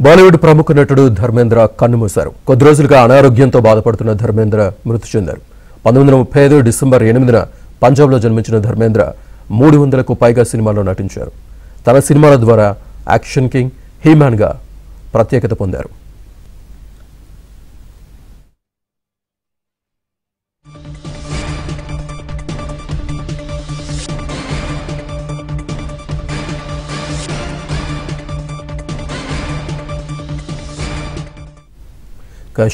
బాలీవుడ్ ప్రముఖ నటుడు ధర్మేంద్ర కన్నుమూశారు. కొద్ది రోజులుగా అనారోగ్యంతో బాధపడుతున్న ధర్మేంద్ర మృతి చెందారు. 1935 డిసెంబర్ 8న పంజాబ్లో జన్మించిన ధర్మేంద్ర 300కు పైగా సినిమాల్లో నటించారు. తన సినిమాల ద్వారా యాక్షన్ కింగ్, హీమ్యాన్గా ప్రత్యేకత పొందారు.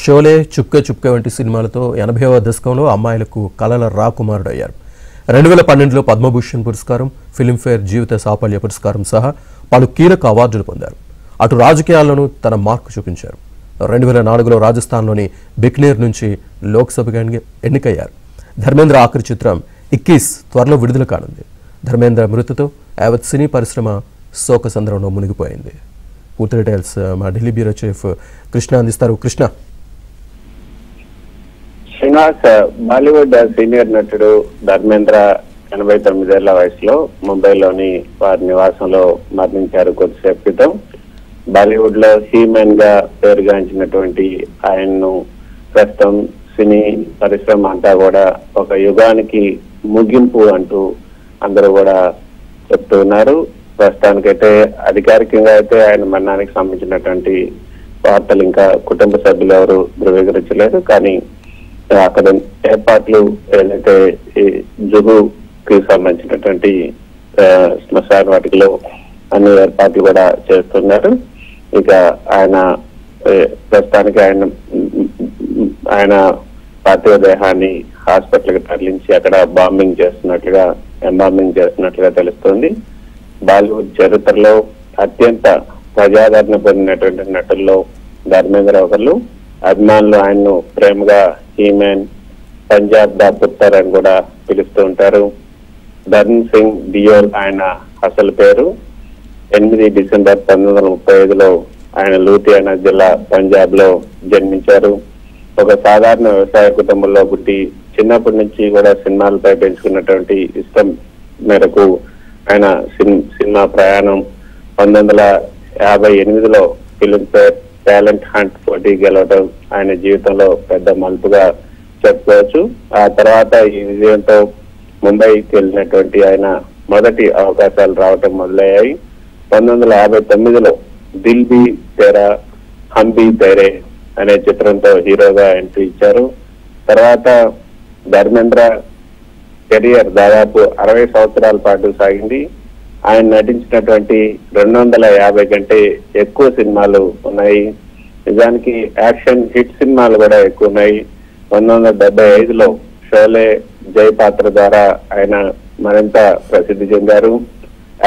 షోలే, చుప్కే చుప్కే వంటి సినిమాలతో 80వ దశకంలో అమ్మాయిలకు కలల రాకుమారుడయ్యారు. 2012లో పద్మభూషణ్ పురస్కారం, ఫిల్మ్ఫేర్ జీవిత సాఫల్య పురస్కారం సహా పలు కీలక అవార్డులు పొందారు. అటు రాజకీయాల్లోనూ తన మార్కు చూపించారు. 2004లో రాజస్థాన్లోని బికనేర్ నుంచి లోక్సభకు ఎన్నికయ్యారు. ధర్మేంద్ర ఆఖరి చిత్రం 21 త్వరలో విడుదల కానుంది. ధర్మేంద్ర మృతితో యావత్ సినీ పరిశ్రమ శోకసంద్రంలో మునిగిపోయింది. పూర్తి డీటెయిల్స్ మా ఢిల్లీ బ్యూరో చీఫ్ కృష్ణ అందిస్తారు. కృష్ణ, శ్రీనివాస్, బాలీవుడ్ సీనియర్ నటుడు ధర్మేంద్ర 89 ఏళ్ల వయసులో ముంబైలోని వారి నివాసంలో మరణించారు కొద్దిసేపు క్రితం. బాలీవుడ్ లో హీమెన్ గా పేరుగాంచినటువంటి ఆయన్ను ప్రస్తుతం సినీ పరిశ్రమ అంతా కూడా ఒక యుగానికి ముగింపు అంటూ అందరూ కూడా చెప్తూ ఉన్నారు. ప్రస్తుతానికైతే అధికారికంగా అయితే ఆయన మరణానికి సంబంధించినటువంటి వార్తలు ఇంకా కుటుంబ సభ్యులు ఎవరు ధృవీకరించలేదు. కానీ అక్కడ ఏర్పాట్లు ఏదైతే ఈ జుగుకి సంబంధించినటువంటి శ్మశాన వాటికలో అన్ని ఏర్పాట్లు కూడా చేస్తున్నారు. ఇక ఆయన ప్రస్తుతానికి ఆయన పార్థివ దేహాన్ని హాస్పిటల్కి తరలించి అక్కడ ఎంబాంబింగ్ చేస్తున్నట్లుగా తెలుస్తోంది. బాలీవుడ్ చరిత్రలో అత్యంత ప్రజాదరణ పొందినటువంటి నటుల్లో ధర్మేంద్ర ఒకళ్ళు. అభిమానులు ఆయన్ను ప్రేమగా హీమెన్, పంజాబ్ దా పుత్తర్ అని కూడా పిలుస్తూ ఉంటారు. ధర్మ్ సింగ్ డియోల్ ఆయన అసలు పేరు. 8 డిసెంబర్ 1935లో ఆయన లూధియానా జిల్లా పంజాబ్ లో జన్మించారు. ఒక సాధారణ వ్యవసాయ కుటుంబంలో పుట్టి చిన్నప్పటి నుంచి కూడా సినిమాలపై పెంచుకున్నటువంటి ఇష్టం మేరకు ఆయన సినిమా ప్రయాణం 1958లో ఫిల్మ్ఫేర్ టాలెంట్ హంట్ పోటీ గెలవడం ఆయన జీవితంలో పెద్ద మలుపుగా చెప్పుకోవచ్చు. ఆ తర్వాత ఈ విజయంతో ముంబైకి వెళ్ళినటువంటి ఆయన మొదటి అవకాశాలు రావటం మొదలయ్యాయి. 1959లో Dil be Tera hum be తేరే అనే చిత్రంతో హీరోగా ఎంట్రీ ఇచ్చారు. తర్వాత ధర్మేంద్ర కెరియర్ దాదాపు 60 సంవత్సరాల పాటు సాగింది. ఆయన నటించినటువంటి 250 కంటే ఎక్కువ సినిమాలు ఉన్నాయి. నిజానికి యాక్షన్ హిట్ సినిమాలు కూడా ఎక్కువ ఉన్నాయి. 1975లో షోలే, జై పాత్ర ద్వారా ఆయన మరింత ప్రసిద్ధి చెందారు.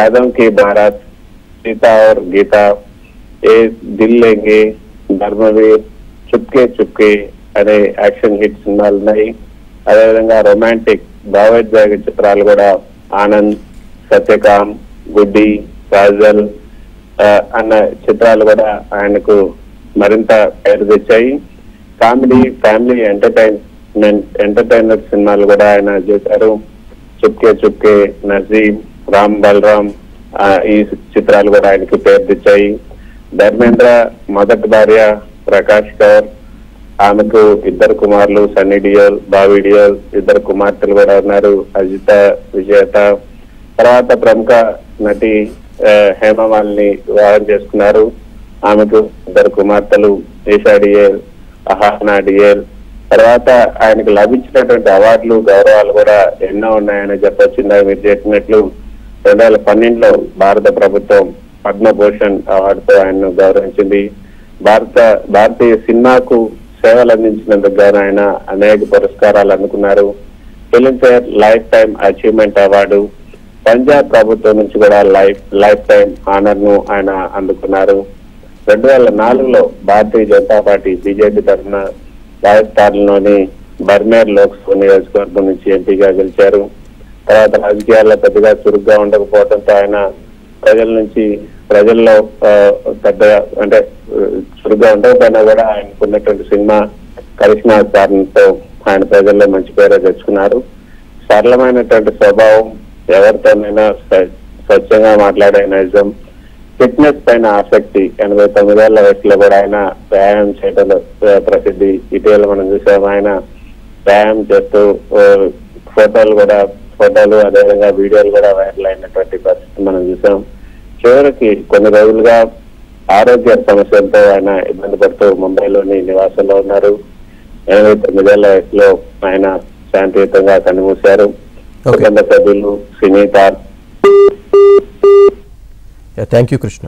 ఆదం కి భారత్, సీతా ఔర్ గీత, ఏ దిల్ లేంగే, ధర్మవీర్, చుప్కే చుప్కే అనే యాక్షన్ హిట్ సినిమాలు ఉన్నాయి. అదేవిధంగా రొమాంటిక్ భావోద్వేగ చిత్రాలు కూడా ఆనంద్, సత్యకామ్, గుడ్డి, కాజల్ అన్న చిత్రాలు కూడా ఆయనకు మరింత పేరు తెచ్చాయి. కామెడీ, ఫ్యామిలీ ఎంటర్టైనర్ సినిమాలు కూడా ఆయన చేశారు. చుప్కే చుప్కే, నజీమ్, రామ్ బలరామ్ ఈ చిత్రాలు కూడా ఆయనకు పేరు తెచ్చాయి. ధర్మేంద్ర మొదటి భార్య ప్రకాష్ కౌర్, ఆమెకు 2 కుమారులు, సన్నీ డియోల్, బాబీ డియోల్, 2 కుమార్తెలు కూడా ఉన్నారు, అజిత, విజేత. తర్వాత ప్రముఖ నటి హేమమాలిని వివాహం చేసుకున్నారు. ఆమెకు 2 కుమార్తెలు, ఈషా డియేల్, అహానా డియేల్. తర్వాత ఆయనకు లభించినటువంటి అవార్డులు, గౌరవాలు కూడా ఎన్నో ఉన్నాయని చెప్పొచ్చు. మీరు చెప్పినట్లు 2012లో భారత ప్రభుత్వం పద్మభూషణ్ అవార్డుతో ఆయన్ను గౌరవించింది. భారతీయ సినిమాకు సేవలు అందించినందుకు గాను ఆయన అనేక పురస్కారాలు అందుకున్నారు. Filmfare life time achievement award, Punjab ప్రభుత్వం నుంచి కూడా లైఫ్ టైమ్ ఆనర్ ను ఆయన అందుకున్నారు. 2004లో భారతీయ జనతా పార్టీ బీజేపీ తరఫున రాజస్థాన్లోని బర్మేర్ లోక్సభ నియోజకవర్గం నుంచి ఎంపీగా గెలిచారు. తర్వాత రాజకీయాల్లో పెద్దగా చురుగ్గా ఉండకపోవడంతో ఆయన ప్రజల్లో పెద్దగా అంటే చురుగ్గా ఉండకపోయినా కూడా ఆయనకున్నటువంటి సినిమా కరిష్మా కారణంతో ఆయన ప్రజల్లో మంచి పేరు తెచ్చుకున్నారు. సరళమైనటువంటి స్వభావం, ఎవరితోనైనా స్వచ్ఛంగా మాట్లాడే నైజం, ఫిట్నెస్ పైన ఆసక్తి. 89 ఏళ్ల వయసులో కూడా ఆయన వ్యాయామం చేయడంలో ప్రసిద్ధి. ఇటీవల మనం చూసాం ఆయన వ్యాయామం చేస్తూ ఫోటోలు అదేవిధంగా వీడియోలు కూడా వైరల్ అయినటువంటి పరిస్థితి మనం చూసాం. చివరికి కొన్ని రోజులుగా ఆరోగ్య సమస్యలతో ఆయన ఇబ్బంది పడుతూ ముంబైలోని నివాసంలో ఉన్నారు. 89 ఏళ్ల వయసులో ఆయన శాంతియుతంగా కన్నుమూశారు. కుటుంబ సభ్యులు, సినీ తార. Thank you Krishna.